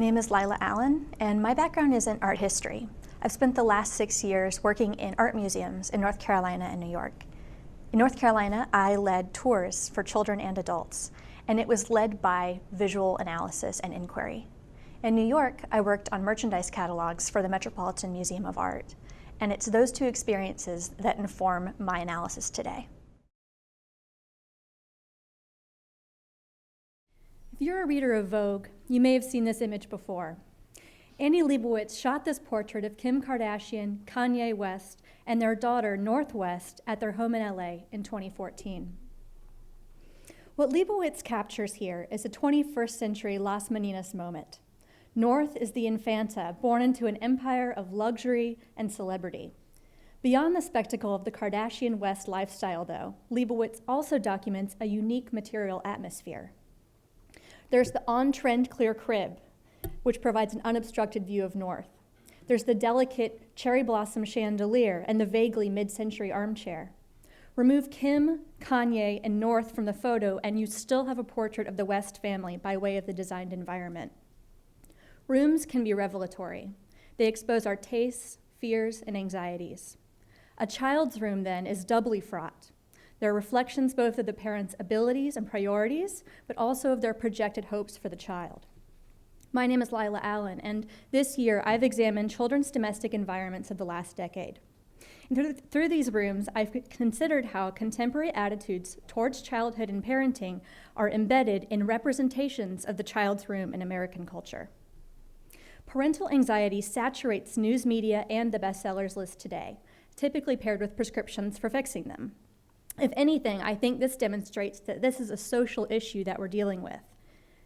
name is Lila Allen, and my background is in art history. I've spent the last 6 years working in art museums in North Carolina and New York. In North Carolina, I led tours for children and adults, and it was led by visual analysis and inquiry. In New York, I worked on merchandise catalogs for the Metropolitan Museum of Art, and it's those two experiences that inform my analysis today. If you're a reader of Vogue, you may have seen this image before. Annie Leibovitz shot this portrait of Kim Kardashian, Kanye West, and their daughter, Northwest, at their home in LA in 2014. What Leibovitz captures here is a 21st century Las Meninas moment. North is the Infanta, born into an empire of luxury and celebrity. Beyond the spectacle of the Kardashian West lifestyle, though, Leibovitz also documents a unique material atmosphere. There's the on-trend clear crib, which provides an unobstructed view of North. There's the delicate cherry blossom chandelier and the vaguely mid-century armchair. Remove Kim, Kanye, and North from the photo, and you still have a portrait of the West family by way of the designed environment. Rooms can be revelatory. They expose our tastes, fears, and anxieties. A child's room, then, is doubly fraught. There are reflections both of the parents' abilities and priorities, but also of their projected hopes for the child. My name is Lila Allen, and this year I've examined children's domestic environments of the last decade. And through these rooms, I've considered how contemporary attitudes towards childhood and parenting are embedded in representations of the child's room in American culture. Parental anxiety saturates news media and the bestsellers list today, typically paired with prescriptions for fixing them. If anything, I think this demonstrates that this is a social issue that we're dealing with.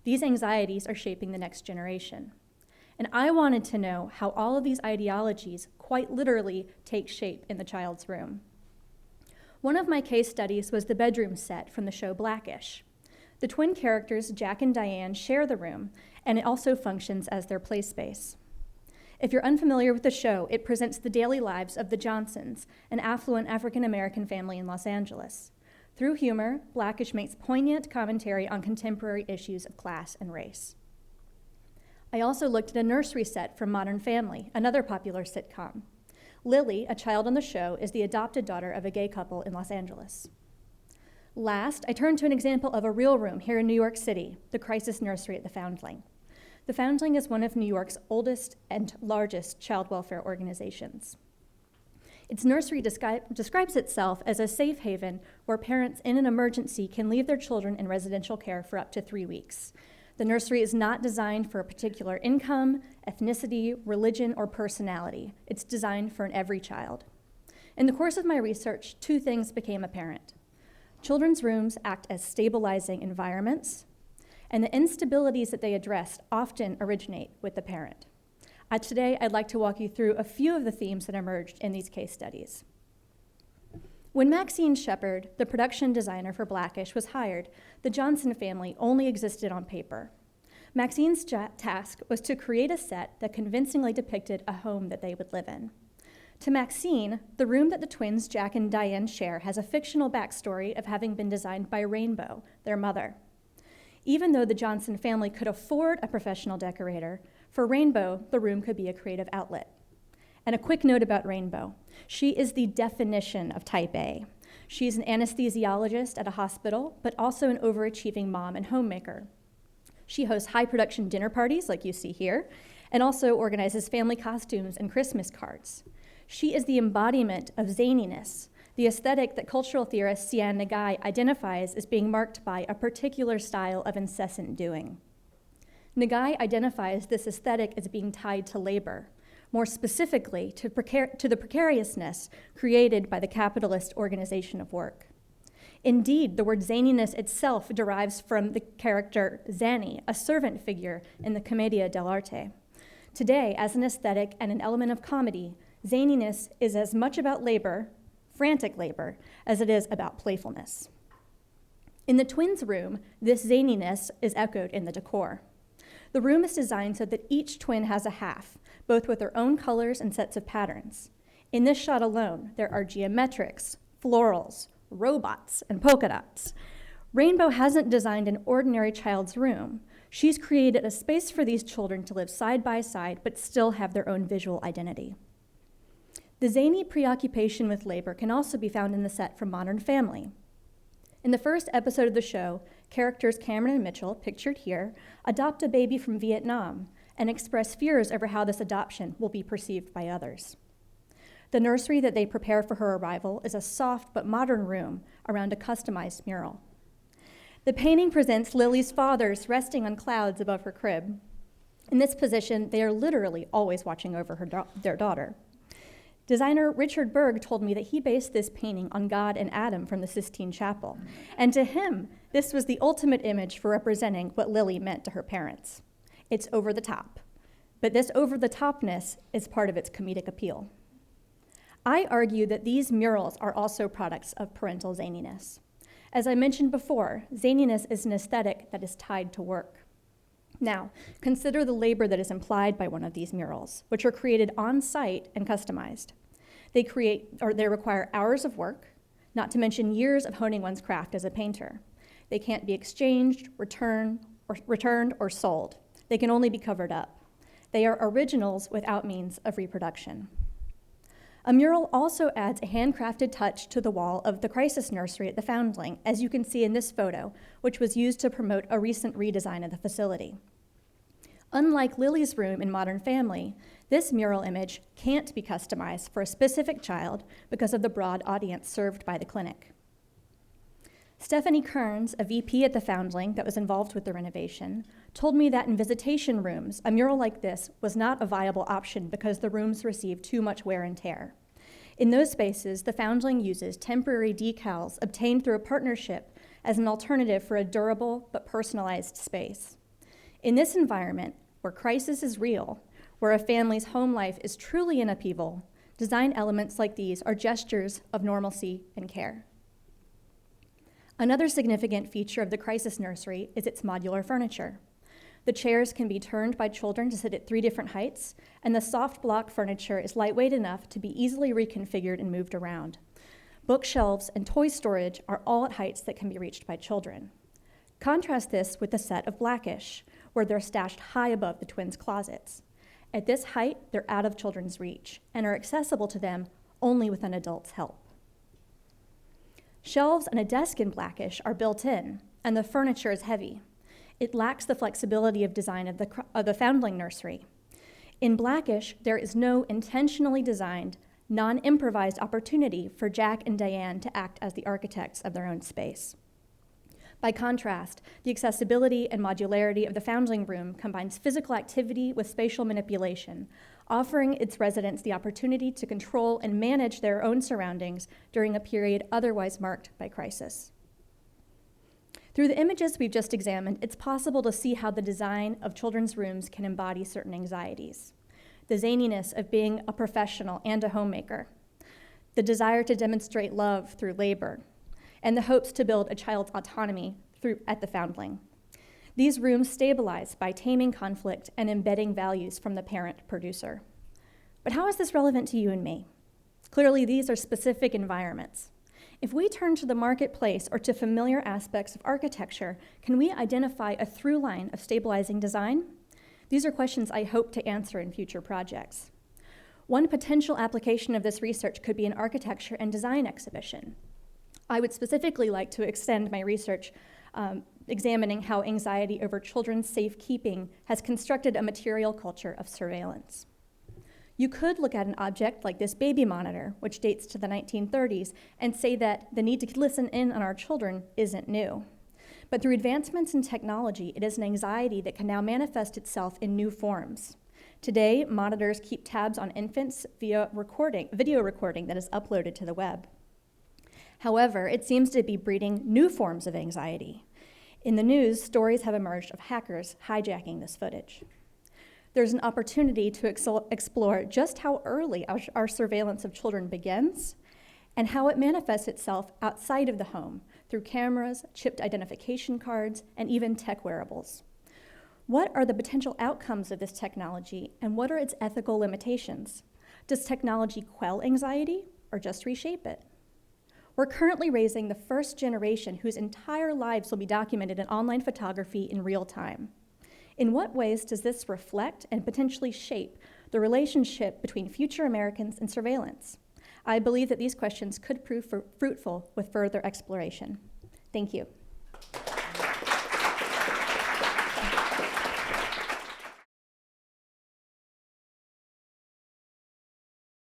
These anxieties are shaping the next generation. And I wanted to know how all of these ideologies quite literally take shape in the child's room. One of my case studies was the bedroom set from the show Blackish. The twin characters, Jack and Diane, share the room, and it also functions as their play space. If you're unfamiliar with the show, it presents the daily lives of the Johnsons, an affluent African-American family in Los Angeles. Through humor, Blackish makes poignant commentary on contemporary issues of class and race. I also looked at a nursery set from Modern Family, another popular sitcom. Lily, a child on the show, is the adopted daughter of a gay couple in Los Angeles. Last, I turned to an example of a real room here in New York City, the Crisis Nursery at the Foundling. The Foundling is one of New York's oldest and largest child welfare organizations. Its nursery describes itself as a safe haven where parents in an emergency can leave their children in residential care for up to 3 weeks. The nursery is not designed for a particular income, ethnicity, religion, or personality. It's designed for every child. In the course of my research, 2 things became apparent. Children's rooms act as stabilizing environments, and the instabilities that they address often originate with the parent. Today, I'd like to walk you through a few of the themes that emerged in these case studies. When Maxine Shepard, the production designer for Blackish, was hired, the Johnson family only existed on paper. Maxine's task was to create a set that convincingly depicted a home that they would live in. To Maxine, the room that the twins Jack and Diane share has a fictional backstory of having been designed by Rainbow, their mother. Even though the Johnson family could afford a professional decorator, for Rainbow, the room could be a creative outlet. And a quick note about Rainbow. She is the definition of type A. She's an anesthesiologist at a hospital, but also an overachieving mom and homemaker. She hosts high production dinner parties, like you see here, and also organizes family costumes and Christmas cards. She is the embodiment of zaniness, the aesthetic that cultural theorist Sian Nagai identifies as being marked by a particular style of incessant doing. Nagai identifies this aesthetic as being tied to labor, more specifically to the precariousness created by the capitalist organization of work. Indeed, the word zaniness itself derives from the character Zanni, a servant figure in the Commedia dell'arte. Today, as an aesthetic and an element of comedy, zaniness is as much about labor, frantic labor, as it is about playfulness. In the twins' room, this zaniness is echoed in the decor. The room is designed so that each twin has a half, both with their own colors and sets of patterns. In this shot alone, there are geometrics, florals, robots, and polka dots. Rainbow hasn't designed an ordinary child's room. She's created a space for these children to live side by side but still have their own visual identity. The zany preoccupation with labor can also be found in the set from Modern Family. In the first episode of the show, characters Cameron and Mitchell, pictured here, adopt a baby from Vietnam and express fears over how this adoption will be perceived by others. The nursery that they prepare for her arrival is a soft but modern room around a customized mural. The painting presents Lily's fathers resting on clouds above her crib. In this position, they are literally always watching over their daughter. Designer Richard Berg told me that he based this painting on God and Adam from the Sistine Chapel, and to him, this was the ultimate image for representing what Lily meant to her parents. It's over the top, but this over-the-topness is part of its comedic appeal. I argue that these murals are also products of parental zaniness. As I mentioned before, zaniness is an aesthetic that is tied to work. Now, consider the labor that is implied by one of these murals, which are created on site and customized. They require hours of work, not to mention years of honing one's craft as a painter. They can't be exchanged, returned, or sold. They can only be covered up. They are originals without means of reproduction. A mural also adds a handcrafted touch to the wall of the crisis nursery at the Foundling, as you can see in this photo, which was used to promote a recent redesign of the facility. Unlike Lily's room in Modern Family, this mural image can't be customized for a specific child because of the broad audience served by the clinic. Stephanie Kearns, a VP at the Foundling that was involved with the renovation, told me that in visitation rooms, a mural like this was not a viable option because the rooms received too much wear and tear. In those spaces, the Foundling uses temporary decals obtained through a partnership as an alternative for a durable but personalized space. In this environment, where crisis is real, where a family's home life is truly in upheaval, design elements like these are gestures of normalcy and care. Another significant feature of the crisis nursery is its modular furniture. The chairs can be turned by children to sit at 3 different heights, and the soft block furniture is lightweight enough to be easily reconfigured and moved around. Bookshelves and toy storage are all at heights that can be reached by children. Contrast this with the set of Blackish, where they're stashed high above the twins' closets. At this height, they're out of children's reach and are accessible to them only with an adult's help. Shelves and a desk in Blackish are built in, and the furniture is heavy. It lacks the flexibility of design of the Foundling nursery. In Blackish, there is no intentionally designed, non-improvised opportunity for Jack and Diane to act as the architects of their own space. By contrast, the accessibility and modularity of the Foundling room combines physical activity with spatial manipulation, offering its residents the opportunity to control and manage their own surroundings during a period otherwise marked by crisis. Through the images we've just examined, it's possible to see how the design of children's rooms can embody certain anxieties. The zaniness of being a professional and a homemaker, the desire to demonstrate love through labor, and the hopes to build a child's autonomy at the Foundling. These rooms stabilize by taming conflict and embedding values from the parent producer. But how is this relevant to you and me? Clearly, these are specific environments. If we turn to the marketplace or to familiar aspects of architecture, can we identify a through line of stabilizing design? These are questions I hope to answer in future projects. One potential application of this research could be an architecture and design exhibition. I would specifically like to extend my research examining how anxiety over children's safekeeping has constructed a material culture of surveillance. You could look at an object like this baby monitor, which dates to the 1930s, and say that the need to listen in on our children isn't new. But through advancements in technology, it is an anxiety that can now manifest itself in new forms. Today, monitors keep tabs on infants via video recording that is uploaded to the web. However, it seems to be breeding new forms of anxiety. In the news, stories have emerged of hackers hijacking this footage. There's an opportunity to explore just how early our surveillance of children begins and how it manifests itself outside of the home through cameras, chipped identification cards, and even tech wearables. What are the potential outcomes of this technology, and what are its ethical limitations? Does technology quell anxiety or just reshape it? We're currently raising the first generation whose entire lives will be documented in online photography in real time. In what ways does this reflect and potentially shape the relationship between future Americans and surveillance? I believe that these questions could prove fruitful with further exploration. Thank you.